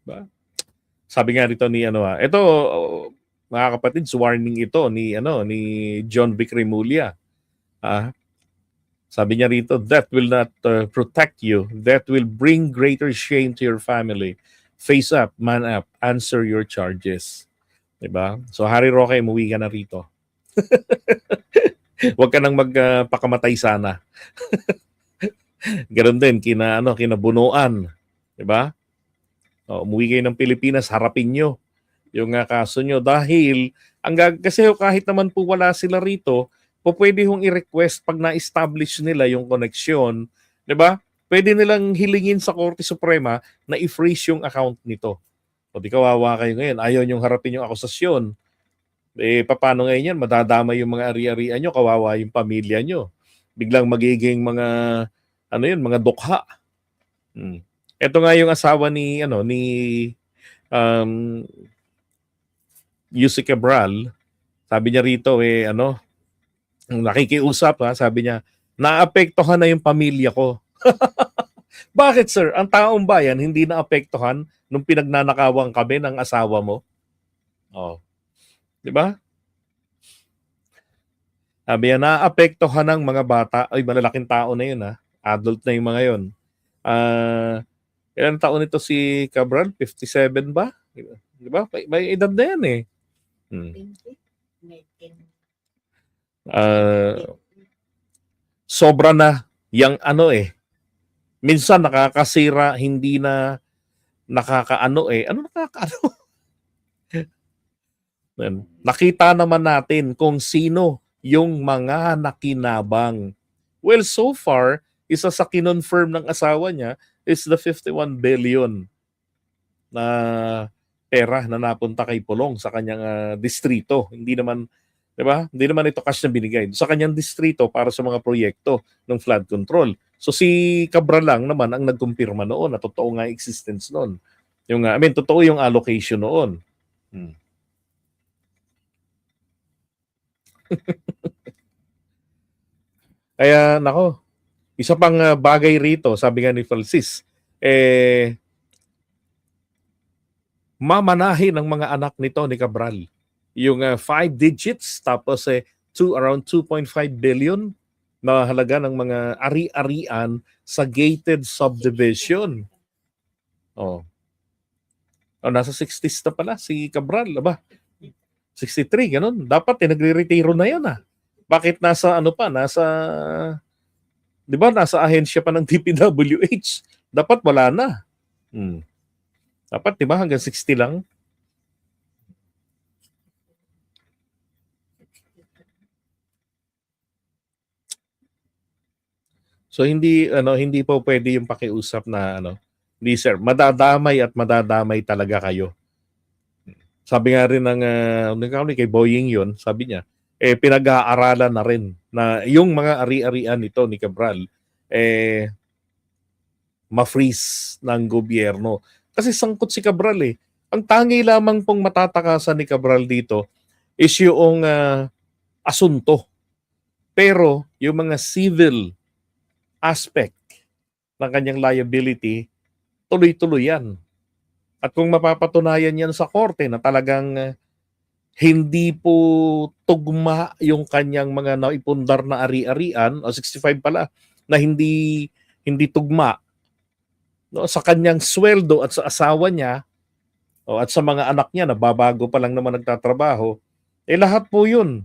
Ba? Sabi nga rito ni ano ito mga kapatid, warning ito ni ni John Vic Remulla. Ah, sabi niya rito, that will not protect you. That will bring greater shame to your family. Face up, man up, answer your charges. Diba? So Harry Roque, umuwi ka na rito. Huwag ka nang magpakamatay sana. Ganon din kina Bunuan, 'di ba? Umuwi kayo ng Pilipinas, harapin nyo yung kaso nyo dahil kasi kahit naman po wala sila rito, pwede hong i-request pag na-establish nila yung koneksyon, 'di ba? Pwede nilang hilingin sa Korte Suprema na i-freeze yung account nito. O di kawawa kayo ngayon, ayaw nyong harapin yung akusasyon. Paano ngayon yan? Madadama yung mga ari-arian nyo, kawawa yung pamilya nyo. Biglang magiging mga dukha. Ito nga yung asawa ni Yusek Cabral. Sabi niya rito nakikiusap sabi niya, naapektuhan na yung pamilya ko. Bakit sir? Ang taong bayan hindi naapektuhan nung pinagnanakawan kami ng asawa mo? Oh. 'Di ba? Sabi niya, naapektuhan ng mga bata. Ay, malalaking tao na yun Adult na yung mga yun. Ilang taon nito si Cabral? 57 ba? Di ba? May edad na yan eh. Sobra na yung minsan nakakasira, hindi na nakakaano Ano nakakaano? Nakita naman natin kung sino yung mga nakinabang. Well, so far, isa sa kinonfirm ng asawa niya is the 51 billion na pera na napunta kay Pulong sa kanyang distrito. Hindi naman, 'di ba? Hindi naman ito cash na binigay sa kanyang distrito para sa mga proyekto ng flood control. So si Cabral lang naman ang nagkumpirma noon na totoo nga existence noon. Totoo yung allocation noon. Kaya nako, isa pang bagay rito, sabi nga ni Francis, mamanahin ng mga anak nito ni Cabral. Yung 5 digits tapos around 2.5 billion na halaga ng mga ari-arian sa gated subdivision. Nasa 60s na pala si Cabral, aba. 63, ganun. Dapat nagre-retiro na yan Bakit nasa 'di ba nasa ahensya pa ng DPWH? Dapat wala na. Dapat 'di ba hanggang 60 lang? So hindi po pwede yung pakiusap na hindi sir, madadamay at madadamay talaga kayo. Sabi nga rin ng kay Boying yun, sabi niya, pinag-aaralan na rin na yung mga ari-arian nito ni Cabral ma-freeze ng gobyerno. Kasi sangkot si Cabral Ang tangi lamang pong matatakasan ni Cabral dito is yung asunto. Pero yung mga civil aspect ng kanyang liability, tuloy-tuloy yan. At kung mapapatunayan yan sa korte na talagang hindi po tugma yung kanyang mga naipundar na ari-arian, 65 pala, na hindi tugma sa kanyang sweldo at sa asawa niya at sa mga anak niya na babago pa lang naman nagtatrabaho, lahat po yun.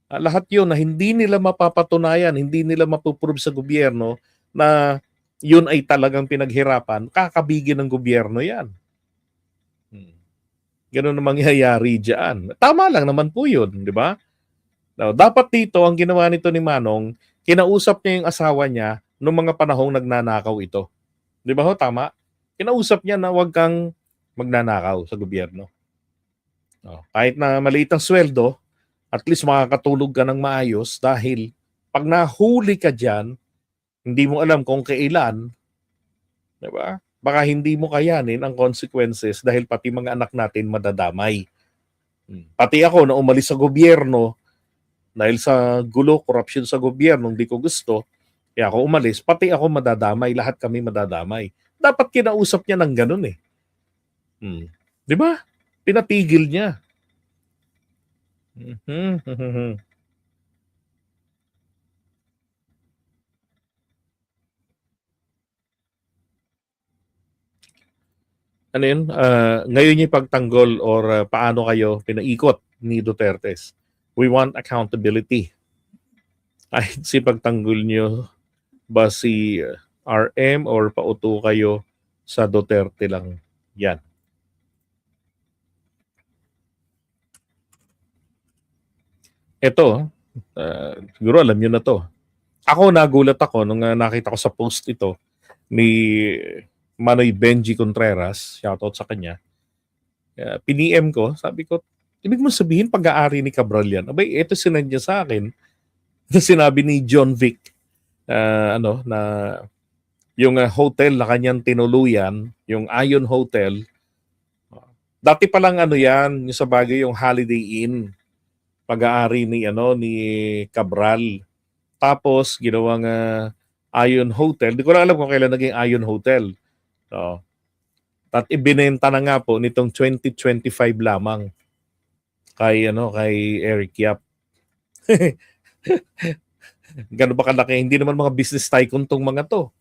Lahat yun na hindi nila mapapatunayan, hindi nila mapuprove sa gobyerno na yun ay talagang pinaghirapan, kakabigin ng gobyerno yan. Ganun ang mangyayari dyan. Tama lang naman po yun, di ba? Now, dapat dito, ang ginawa nito ni Manong, kinausap niya yung asawa niya noong mga panahong nagnanakaw ito. Di ba ho? Tama? Kinausap niya na huwag kang magnanakaw sa gobyerno. Kahit na maliit ang sweldo, at least makakatulog ka ng maayos dahil pag nahuli ka dyan, hindi mo alam kung kailan, di ba? Baka hindi mo kayanin ang consequences dahil pati mga anak natin madadamay. Pati ako na umalis sa gobyerno dahil sa gulo, corruption sa gobyerno, hindi ko gusto, kaya ako umalis, pati ako madadamay, lahat kami madadamay. Dapat kinausap niya ng ganun Hmm. 'Di ba? Pinatigil niya. Mhm. Ano 'yun, ngayon yung pagtanggol or paano kayo pinaikot ni Dutertes. We want accountability. Kahit si pagtanggol niyo ba si RM or pauto kayo sa Duterte lang, yan. Ito, siguro alam niyo na 'to. Ako nagulat ako nung nakita ko sa post ito ni Manoy Benji Contreras, shoutout sa kanya. Piniem ko, sabi ko, ibig mo sabihin pag-aari ni Cabral yan? Abay, ito sinend niya sa akin. Sinabi ni John Vic, ano, na yung hotel na kanyang tinuluyan, yung Ion Hotel, dati pa lang ano yan, yung sa bagay yung Holiday Inn, pag-aari ni ano ni Cabral. Tapos ginawang Ion Hotel. Di ko lang alam kung kailan naging Ion Hotel. So, at ibinenta na nga po nitong 2025 lamang kay Eric Yap. Gano'n ba kalaki? Hindi naman mga business tycoon tong mga to.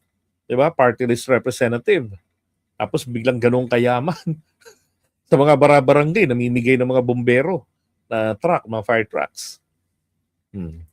'Di ba? Party list representative. Tapos biglang ganun kayaman sa mga barabarangay namimigay ng mga bombero na truck, mga fire trucks. Hmm.